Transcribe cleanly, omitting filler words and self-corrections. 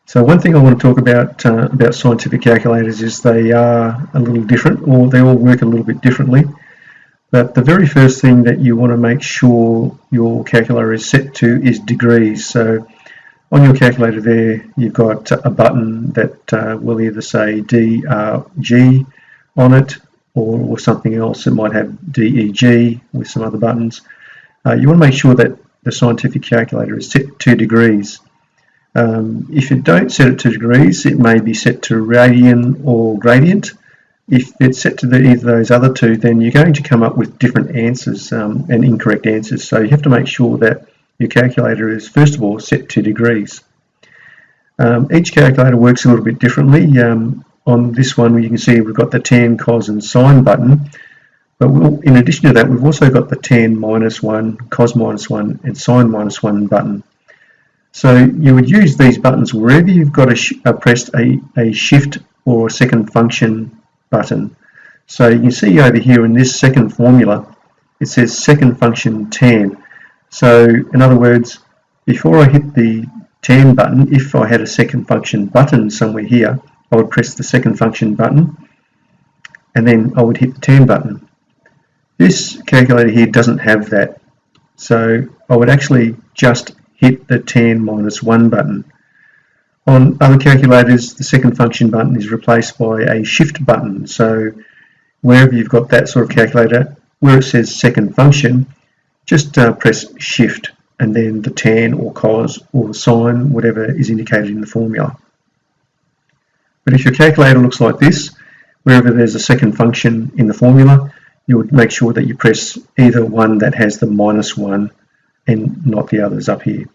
So one thing I want to talk about scientific calculators is they are a little different, or they all work a little bit differently. But the very first thing that you want to make sure your calculator is set to is degrees. So on your calculator there, you've got a button that will either say DRG on it or something else. It might have DEG with some other buttons. You want to make sure that the scientific calculator is set to degrees. If you don't set it to degrees, it may be set to radian or gradient. If it's set to either of those other two, then you're going to come up with different answers and incorrect answers. So you have to make sure that your calculator is, first of all, set to degrees. Each calculator works a little bit differently. On this one, you can see we've got the tan, cos and sine button. But in addition to that, we've also got the tan -1, cos -1 and sine -1 button. So you would use these buttons wherever you've got pressed a shift or a second function button. So you can see over here in this second formula, it says second function tan. So in other words, before I hit the tan button, if I had a second function button somewhere here, I would press the second function button and then I would hit the tan button. This calculator here doesn't have that. So I would actually just hit the tan -1 button. On other calculators, the second function button is replaced by a shift button. So wherever you've got that sort of calculator, where it says second function, just press shift and then the tan or cos or sine, whatever is indicated in the formula. But if your calculator looks like this, wherever there's a second function in the formula, you would make sure that you press either one that has the -1 and not the others up here.